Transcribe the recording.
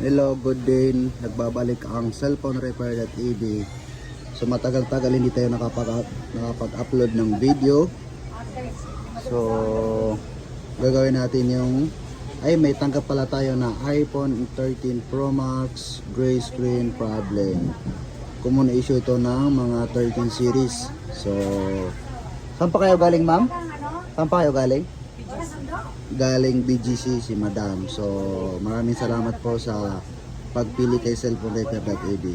Hello, good day. Nagbabalik ang cellphonerepair.ab. So matagal-tagal hindi tayo nakapag-upload ng video. So gagawin natin yung may tanggap pala tayo na iPhone 13 Pro Max gray screen problem. Common issue ito ng mga 13 series. So saan pa kayo galing, ma'am? Saan pa kayo galing? Galing BGC si Madam. So maraming salamat po sa pagpili kay cellphonerepair.ab.